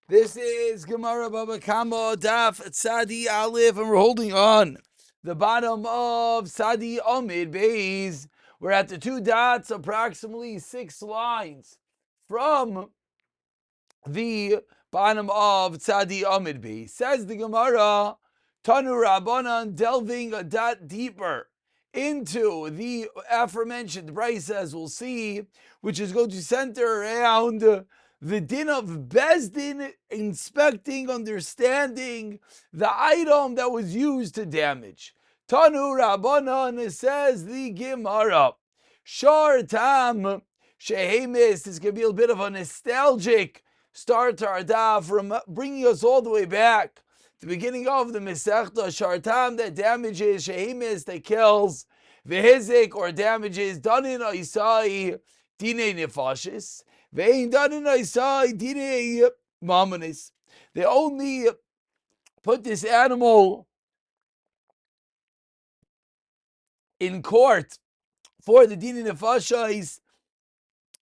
This is Gemara Baba Kama Daf Tzadi Aleph, and we're holding on the bottom of Sadi Omid Beis. We're at the two dots, approximately 6 lines from the bottom of Tzadi Omid Beis. Says the Gemara, Tanu Rabbanan, delving a dot deeper into the aforementioned brisa, as we'll see, which is going to center around the din of Bezdin inspecting, understanding the item that was used to damage. Tanu Rabbanan, says the Gemara, Shar Tam Shehemis. This could be a bit of a nostalgic start to our daf, from bringing us all the way back to the beginning of the Masechta. Shar Tam, that damages, Shehemis, that kills, Vehizik, or damages, Danin Isai Dine Nefashis, Vein Danin Isai Dine Mamanis. They only put this animal in court for the Dine Nefashis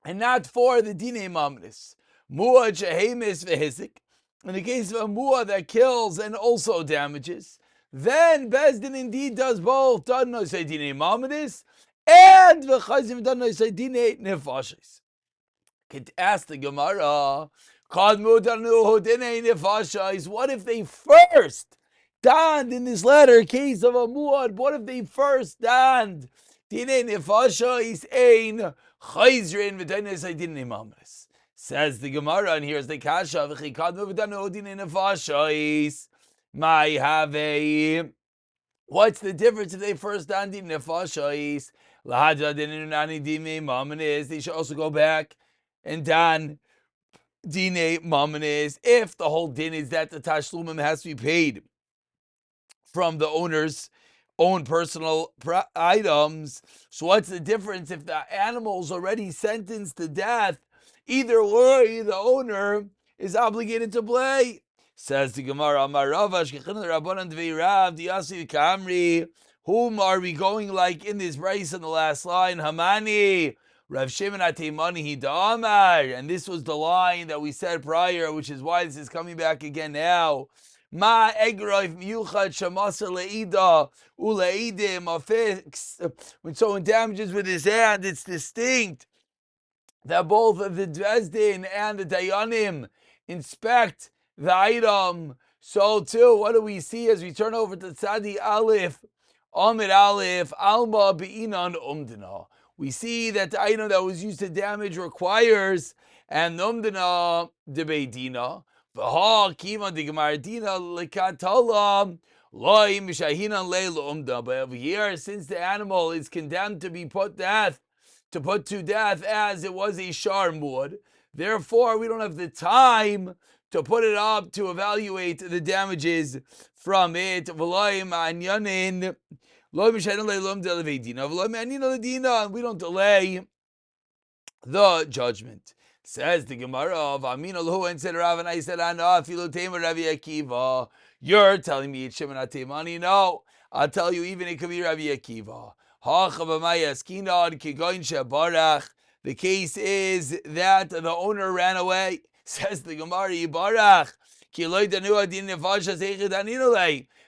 and not for the Dine Mamnis. Mua Jehemis Vehizik. In the case of a Mua that kills and also damages, then Bezdin indeed does both. Doesn't no say Dine Mamnis and V'chazim doesn't no say Dine Nefashis. Could ask the Gemara, what if they first donned in this latter case of a muad? What if they first donned Dine Nefashis ein chayzrin v'dine saydine mamres? Says the Gemara, and here's the kasha, v'chikadmu v'danu Dine Nefashis my have a. What's the difference if they first donned Dine Nefashis? Lahadja Dine Nani Dime Mamres. They should also go back and don Dine Mamanis, if the whole din is that the Tashlumim has to be paid from the owner's own personal items. So what's the difference if the animal's already sentenced to death? Either way, the owner is obligated to pay. Says the Gemara, Amar Ravash, Rabbanan Dvei Rav, Diasi Kamri. Whom are we going like in this brace in the last line? Hamani. Rav Shimon HaTeimani Hidamar, and this was the line that we said prior, which is why this is coming back again now. Ma egroif miyuchad shamasa leida uleidim affix. When someone damages with his hand, it's distinct that both the Dresden and the Dayanim inspect the item. So too, what do we see as we turn over to Tzadi Aleph, Amid Aleph, Alma Be'inan Umdina? We see that the item that was used to damage requires and Umdina de Beidina. V'ha kima de Gemardina lekatala loy mishahinan leil umda. But over here, since the animal is condemned to be put to death as it was a sharmud, therefore we don't have the time to put it up to evaluate the damages from it. V'loy ma'anyanin. And we don't delay the judgment. Says the Gemara of Amin Alhu, and said Rav, and I said, Ravi Akiva. You're telling me it's Shimon HaTeimani? No, I'll tell you, even it could be Ravi Akiva. The case is that the owner ran away. Says the Gemara, Yibarach.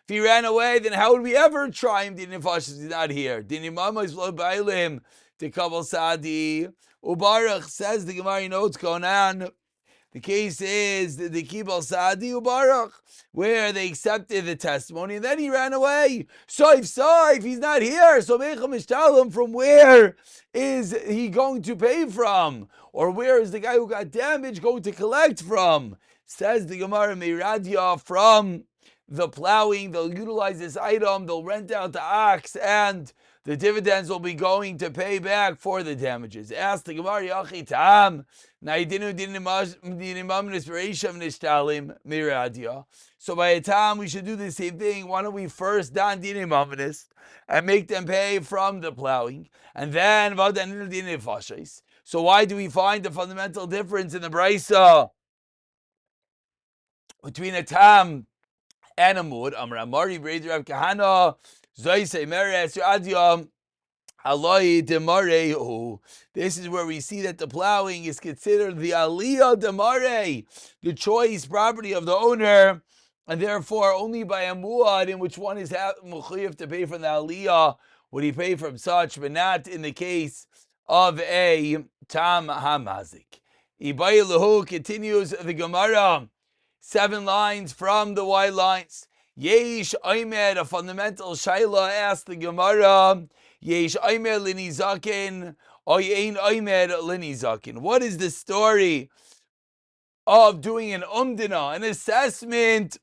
If he ran away, then how would we ever try him? Din Nefashis is not here. Din Imama is lo bailim to Kabal Sadi. Ubarach, says the Gemara, you know what's going on. The case is the Kibal Sadi Ubarach, where they accepted the testimony and then he ran away. If he's not here, so Mecham Ishtalim, from where is he going to pay from? Or where is the guy who got damaged going to collect from? Says the Gemara, Meiradia, from the plowing. They'll utilize this item, they'll rent out the ox, and the dividends will be going to pay back for the damages. Ask the Gemara, Yachi Tam, so by the time we should do the same thing, why don't we first don dinim amanis and make them pay from the plowing, and then so why do we find the fundamental difference in the brisa between a tam and a mud? Amar Amari Breder Rav Kahana Zoyse Meres Adyam Aloi demareu. This is where we see that the plowing is considered the aliyah demare, the choice property of the owner, and therefore only by a muad in which one is mechuyev to pay from the aliyah would he pay from such, but not in the case of a tam hamazik. Ibai lahu continues the Gemara, 7 lines from the white lines. Yesh Aimed, a fundamental shaila, asked the Gemara. Yesh Aimed linizakin, oyein Aimed linizakin. What is the story of doing an umdina, an assessment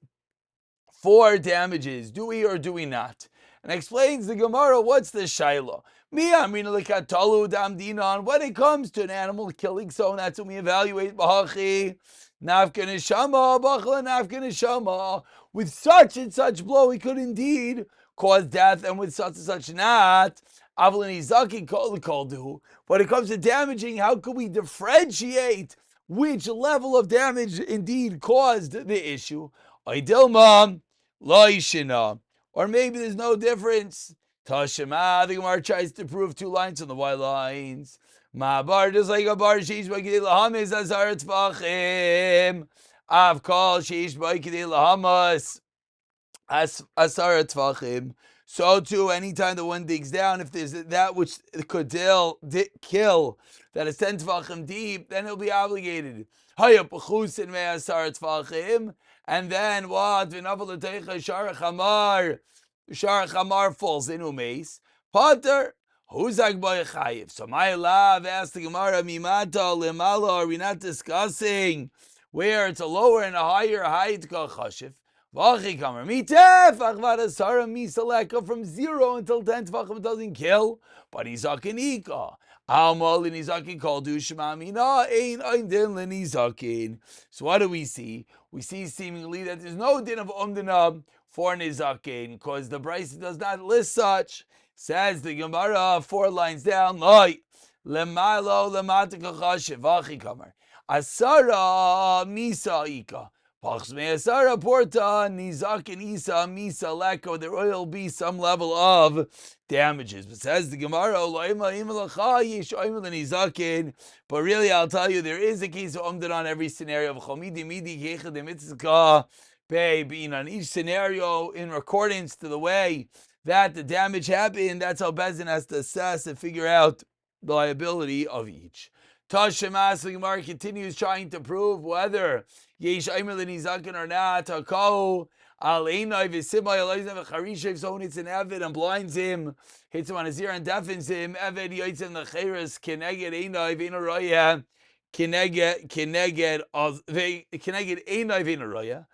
for damages? Do we or do we not? And explains the Gemara, what's the shaila? When it comes to an animal killing, so that's when we evaluate bahachi. With such and such blow, he could indeed cause death, and with such and such not. When it comes to damaging, how can we differentiate which level of damage indeed caused the issue? Or maybe there's no difference. Tashema, the Gemara tries to prove 2 lines on the white lines. Ma'abar, just like a bar, sheish b'kidei lahamis azar t'vachim. Av kol sheish b'kidei lahamas asar t'vachim. So too, anytime the one digs down, if there's that which could kill that is 10 t'vachim deep, then he'll be obligated. Hayap b'chusin me'asar t'vachim. And then what? V'navel l'teicha shar chamar. Shar chamar falls in umeis. Potter. Huzak boy chayiv. So my love asked the Gemara, mimata lemala. Are we not discussing where it's a lower and a higher height called chashiv? Vachi kamer mitef achvar asara misaleka, from 0 until 10 tvachim doesn't kill, but izakin ika. Alma linizakin called dushmamina ein din linizakin. So what do we see? We see seemingly that there's no din of umdina for nizakin, because the Brisa does not list such. Says the Gemara 4 lines down, Loi lemalo lematika chashiv vachi kamer asara misa ika. Asara porta nizakin isa misa leko. There will be some level of damages. But says the Gemara, but really I'll tell you, there is a case of umdin on every scenario. On each scenario, in accordance to the way that the damage happened, that's how Bezin has to assess and figure out the liability of each. Tashemas, the Gemara continues trying to prove whether Yesh Aimer Linizakin or not. Takao Aleinai Visimai Elizabeth Charishev, someone hits an Eved and blinds him, hits him on his ear and deafens him. Eved Yaitz in the Cheres, Keneged Einai Vinaroya, Keneged Einai Vinaroya,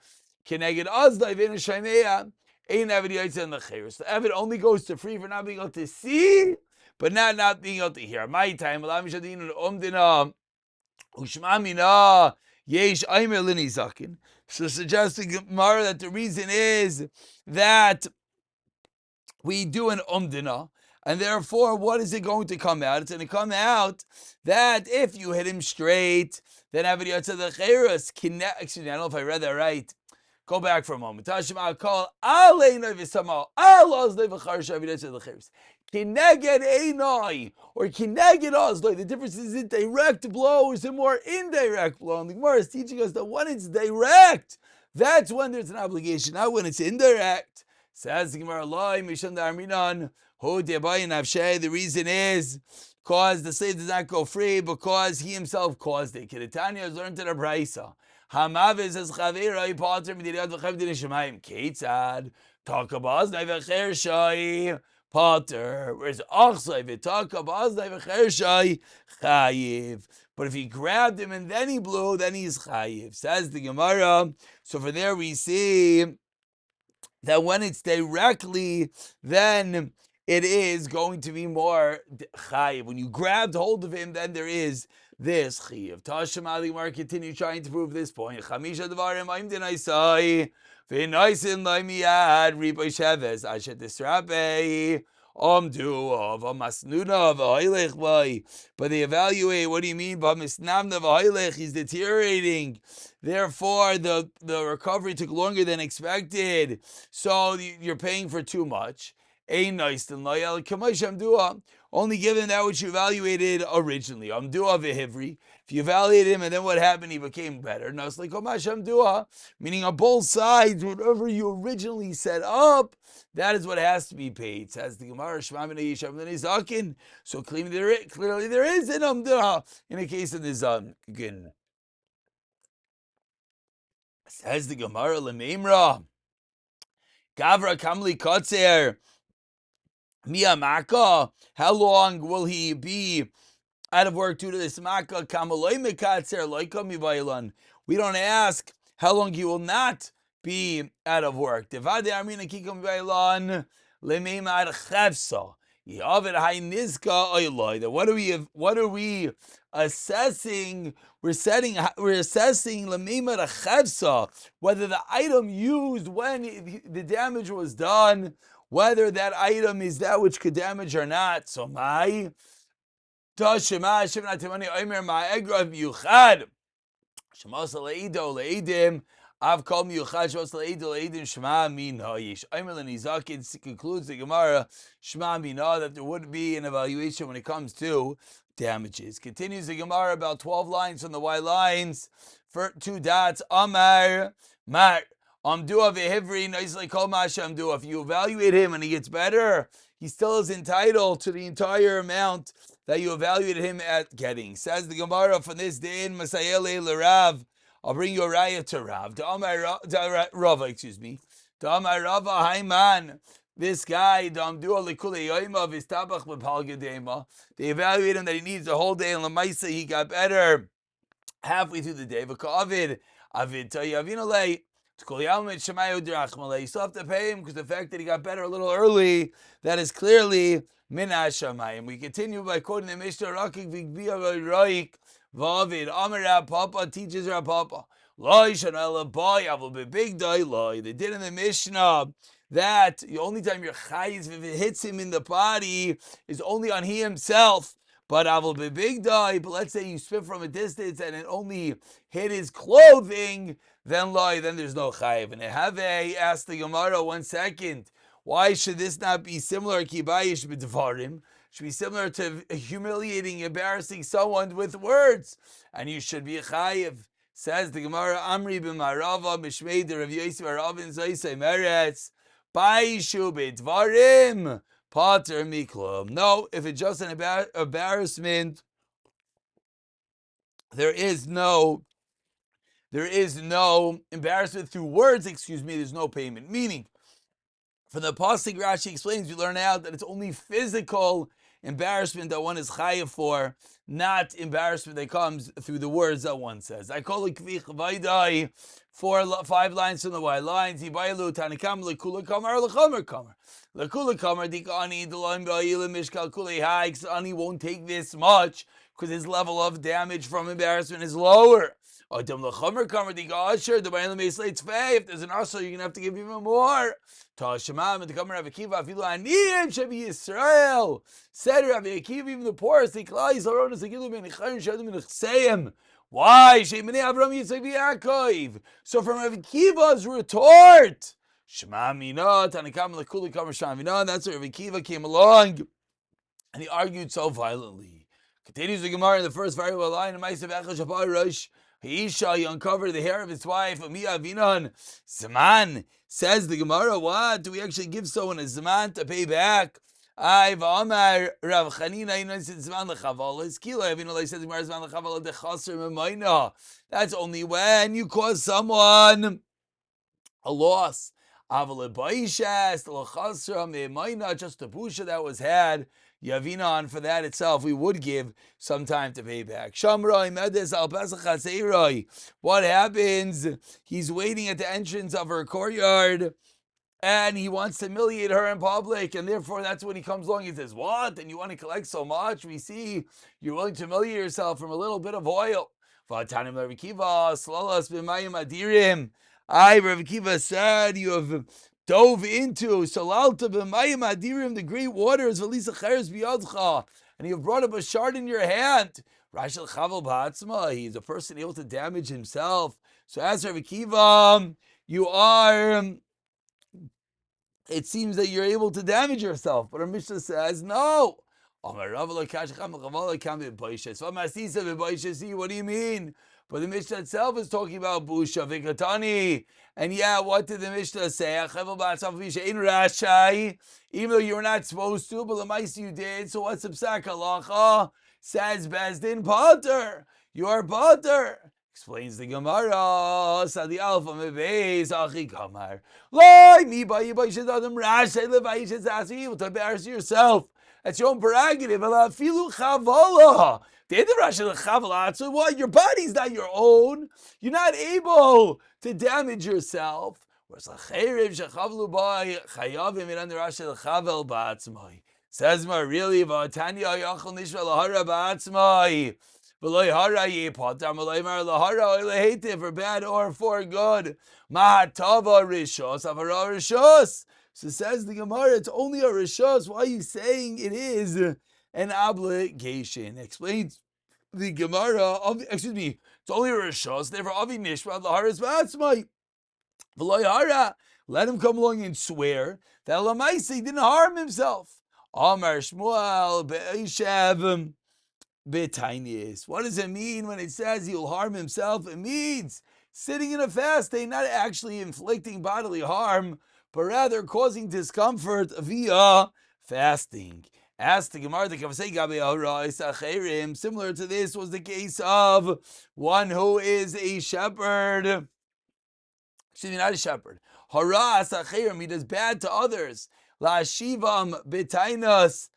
Keneged Azdai Vinashaimea, Ein Eved Yaitz in the Cheres. The Eved only goes to free for not being able to see, but not being able to hear. My time, Umdina, Ushmamina, Yesh Aimer Linizakin. So suggesting Gemara that the reason is that we do an Umdina, and therefore, what is it going to come out? It's going to come out that if you hit him straight, then everybody else the Cheres, excuse me, I don't know if I read that right. Go back for a moment. Tashima call Aleina Visama, Allah's Levacharsha, everybody else the Cheres. Kineged Einai or Kineged Ozloi. The difference is in direct blow or is it more indirect blow? And the Gemara is teaching us that when it's direct, that's when there's an obligation, not when it's indirect. Says the Gemara, the reason is because the slave does not go free because he himself caused it. Kedetanya has learned to the Brisa. Hamaviz as Chavira Potter Midiyad V'Chavdin Shemayim Ketzad Takabaz Nevecher Shai Potter. Whereas Achsai V'Takabaz Nevecher Shai Chayiv. But if he grabbed him and then he blew, then he's Chayiv. Says the Gemara. So for there we see that when it's directly, then it is going to be more chayiv. When you grabbed hold of him, then there is this chayiv. Tashem Ali Gemara continue trying to prove this point. Chamisha devarim aim dinaisai v'naisin laimiyad ribay sheves ashet disrape omdu of a masnuna of a hailech by. But they evaluate, what do you mean by misnamna of a hailech? He's deteriorating. Therefore, the recovery took longer than expected. So you're paying for too much. Ein nice than loyal. only give him that which you evaluated originally. Amdua v'hivri. If you evaluated him and then what happened, he became better. No, it's like Amdua, meaning on both sides, whatever you originally set up, that is what has to be paid. Says the Gemara, Shema b'nei Yishav b'nei Zakin. So clearly there is an Amdua in the case of the Zakin. Says the Gemara, Lememra, Gavra Kamli Kotzer, Miyamaka, how long will he be out of work due to this Maka? Kamaloi Mekatzer, Loikami Bailan. We don't ask how long he will not be out of work. Devade Armina Kikam Bailan, Lememar Chevsa. What are we assessing? We're assessing lemimar chevsa, whether the item used when the damage was done, whether that item is that which could damage or not. So my tashema shemna timani omer ma'egra yuchad shemas leido leidim. Av kol miyuchad shemas leido leidim shema mina yish omer lenizakin. Concludes the Gemara shema mina that there would be an evaluation when it comes to damages. Continues the Gemara about 12 lines from the Y lines for 2 dots. Amar Mar Amdua vehivri nicely kol masha amdua. If you evaluate him and he gets better, he still is entitled to the entire amount that you evaluated him at getting. Says the Gemara, from this day in Masayele Lerav, I'll bring you a raya to Rav. Rava, excuse me. Damar Rava Haiman. This guy, they evaluate him that he needs a whole day, and Lamaisa he got better halfway through the day. You still have to pay him because the fact that he got better a little early, that is clearly min hashamayim. We continue by quoting the Mishnah. Rakik v'gbiya roik v'avid. Amar Rav Papa teaches Rav Papa. Loi shanala boy avul bebig day loi. They did in the Mishnah that the only time your chayiz, if it hits him in the body, is only on he himself. But avul bebig day. But let's say you spit from a distance and it only hit his clothing, then there's no chayiv. And Have asked the Gemara, 1 second, why should this not be similar? Kibayish b'dvarim should be similar to humiliating, embarrassing someone with words, and you should be chayiv. Says the Gemara, Amri b'marava mishmei de Rav Yosef Aravin Zaysei Meretz Bayishu b'dvarim pater miklum. No, if it's just an embarrassment, there is no embarrassment through words, there's no payment. Meaning, from the pasuk Rashi explains, we learn out that it's only physical embarrassment that one is chayav for, not embarrassment that comes through the words that one says. I call it kvich vaydai, 5 lines from the Y lines. Hibaylu tanikam lekula kamar lechamer kamar. Lekula kamar dikani deloim ba'ayila mishkal kulei hikes. Ani won't take this much because his level of damage from embarrassment is lower. If there's an usher, you're going to have to give even more. Said Rabbi Akiva, even the poorest, why? So from Rabbi Akiva's retort, that's where Rabbi Akiva came along and he argued so violently. Continues the Gemara in the first very well line, he uncovered the hair of his wife. Zman, says the Gemara, what? Do we actually give someone a Zman to pay back? That's only when you cause someone a loss. Just the busha that was had, Yavinan, for that itself, we would give some time to pay back. What happens? He's waiting at the entrance of her courtyard, and he wants to humiliate her in public, and therefore that's when he comes along. He says, what? And you want to collect so much? We see you're willing to humiliate yourself from a little bit of oil. Rav Akiva said, you have dove into Salalta b'mayim adirim, the great waters, v'lisa cheres biyadcha, and you have brought up a shard in your hand. Rashel chavel b'atzma, he is a person able to damage himself. So as Rav Akiva, you are, it seems that you're able to damage yourself. But our Mishnah says, no, See, what do you mean? But the Mishnah itself is talking about busha vikatani. And yeah, what did the Mishnah say? Even though you were not supposed to, but the mice you did. So what's the psak halacha? Says Bezdin Potter. You are Potter. Explains the Gemara. Sadi Alpha Mebeis Achi Kamar. Loi mi ba yibay adam rashay levay shazasi. You to embarrass yourself. That's your own prerogative. Filu chavala. They're the rashay chavala. So what? Your body's not your own. You're not able to damage yourself. Whereas l'chayriv shechavlu by chayavim in under rashay chavel ba'atzmai. Says ma really v'atanya yachol nishva lahara ba'atzmai. V'loy hara yipotam v'loy mar lahara oile hated for bad or for good. Mahatava rishos avara rishos. So says the Gemara, it's only a rishos. Why are you saying it is an obligation? Explains the Gemara. It's only a rishos. Therefore, avi nishva lahara's ba'atzmai. V'loy hara. Let him come along and swear that Lamaisi didn't harm himself. Amar Shmuel be'ishav betainis. What does it mean when it says he'll harm himself? It means sitting in a fast day, not actually inflicting bodily harm, but rather causing discomfort via fasting. Ask the Gemara, similar to this was the case of one who is a shepherd. Excuse me, not a shepherd. Haras acherim, he does bad to others. La shivam betainas.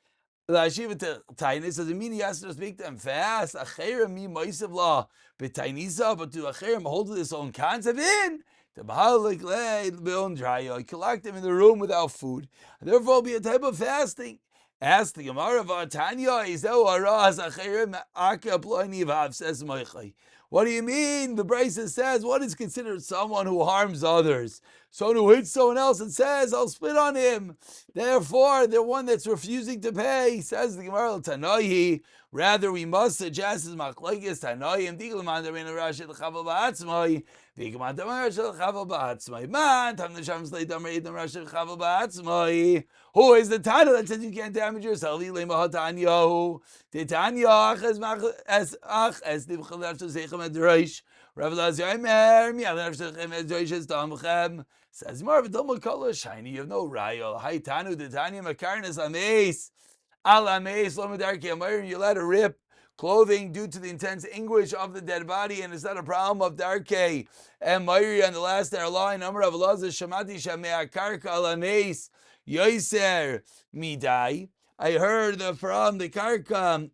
La shiva betainas doesn't mean he has to speak to them fast. Acherim mi moisav la betainisa, but to acherim hold to this own concept in. To bahalik le'on draya, collect them in the room without food. And therefore, be a type of fasting. Ask the Gemara of Tanya, Iseu haras acherim aka ploni vav, says Moichai. What do you mean? The Brisa says, what is considered someone who harms others? Someone who hits someone else and says, I'll spit on him. Therefore, they're one that's refusing to pay. Says the Gemara, Tanoihi. Rather, we must suggest as machlokes Tanoim, Diglaman Darin Rashid Chaval Ba'atzmai, Diglaman Darin Rashid Chaval Ba'atzmai. Man, Tam Nisham Slay Damar Idam Rashid Chaval Ba'atzmai. Who is the Tana that says you can't damage yourself? Ilema Hatanyahu. Titanya as Ach as Divchalaf to Sechem Adreish. Rav Lazar Mer, Mialav Sechem Adreish is Damchem. Says Marv Domakala Shiny, you have no Rayol. Hai Tanu, Titania Makarnas Ames. You let her rip clothing due to the intense anguish of the dead body, and it's not a problem of darke and Mayri on the last airline. Number of Lazar Shamati Shamea Karka Alames Yoiser Midai. I heard from the Karka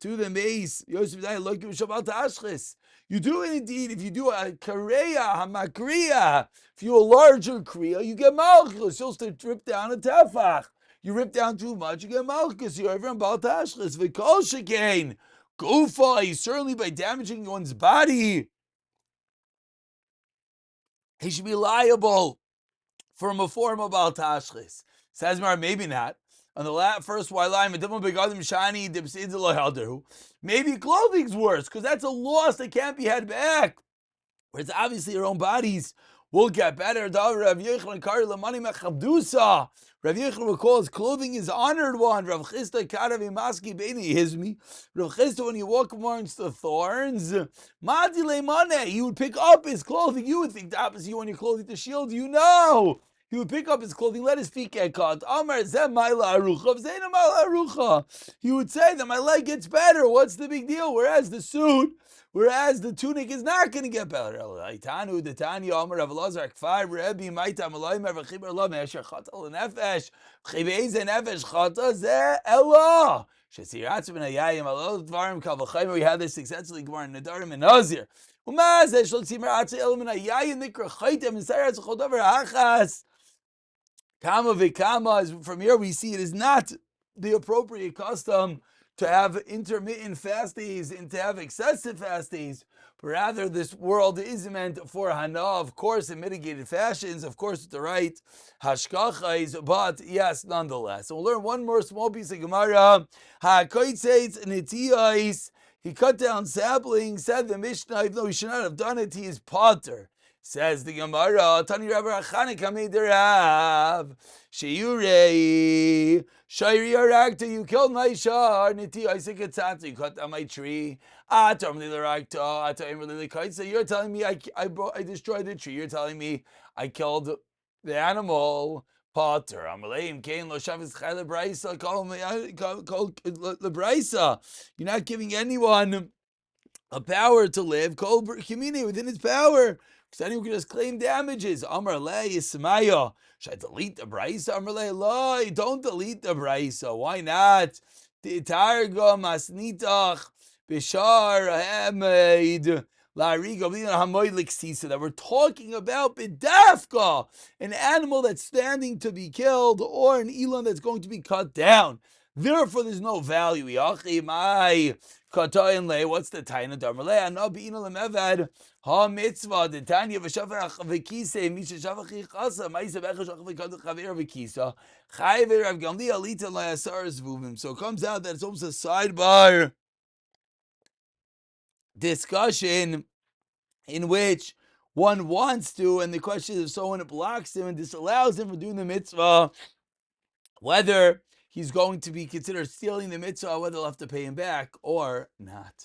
to the mace. Yosef Midai look at Shabbat Ashchis. You do it indeed. If you do a Kareya Hamakriya, if you do a larger Kriya, you get Malchus. You'll still drip down a Tefach. You rip down too much, you get malchus. You're everyone bal tashchis. V'kol shekain gufa. Certainly by damaging one's body, he should be liable from a form of bal tashchis. Says Mar, maybe not. On the first white line, maybe clothing's worse because that's a loss that can't be had back. Whereas obviously your own bodies will get better. Rav Yechon recalls clothing is honored one. Rav Chisda Karavi Maski Beini Hizmi. Rav Chisda, when you walk amongst the thorns, Madile Mane, he would pick up his clothing. You would think the opposite. You want your clothing to shield you. No. He would pick up his clothing, let his feet get caught. Amar Zem Maila Arucha, Zena Maila Arucha. He would say that my leg gets better. What's the big deal? Whereas the tunic is not going to get better. Aitanu Detanya Amar Rav Lazar Kfar Rebbe Maita Malay Mer V'Chiber Lo Me'asher Chatal Nefesh V'Chibeiz Nefesh Chata Zeh Ella Shesiratz Ben Hayayim Alol Dvarim Kal V'Chayim. We had this successfully Gemara in Nedarim and Nazir. Umaz Shel Tzimer Atze Elam Ben Hayayim Nikra Chaytem and Saratz Chodaver Achas. Kama v'kama, from here we see it is not the appropriate custom to have intermittent fast days and to have excessive fast days. But rather, this world is meant for hana, of course, in mitigated fashions, of course, with the right hashkachais, but yes, nonetheless. So we'll learn one more small piece of Gemara. Ha-koitzeitz nitiyais. He cut down saplings, said the Mishnah, even though he should not have done it, he is potter. Says the Gemara, Tani Rabbi Achani Kamei Derav, Sheyurei, Shairi Arakta, you killed my shar, Niti Isaac Etzatza, you cut down my tree. Atam Lilarakta, Atam Lilikaitza, you're telling me I destroyed the tree. You're telling me I killed the animal. Potter, Amaleim, Kain, Lo Shavis Chayla Braisa, call the Braisa. You're not giving anyone a power to live, Kol Kimini, within its power. Because anyone can just claim damages. Amar Le Yismaya. Should I delete the Braisa? Amar Le Loi, don't delete the Braisa. Why not? Targa Masnitach Bishar Hamed. That we're talking about bidafka, an animal that's standing to be killed, or an elan that's going to be cut down. Therefore, there's no value. What's the taina damarle? Anabi ina lemevad ha mitzvah. The tanya v'shavach v'kise misha shavach yichasa ma'isa v'echashach v'kad chaver v'kisa chayver Rav Gamliel alita la'asar zvuvim. So it comes out that it's almost a sidebar discussion in which one wants to, and the question is if someone blocks him and disallows him from doing the mitzvah, whether he's going to be considered stealing the mitzvah, whether they'll have to pay him back or not.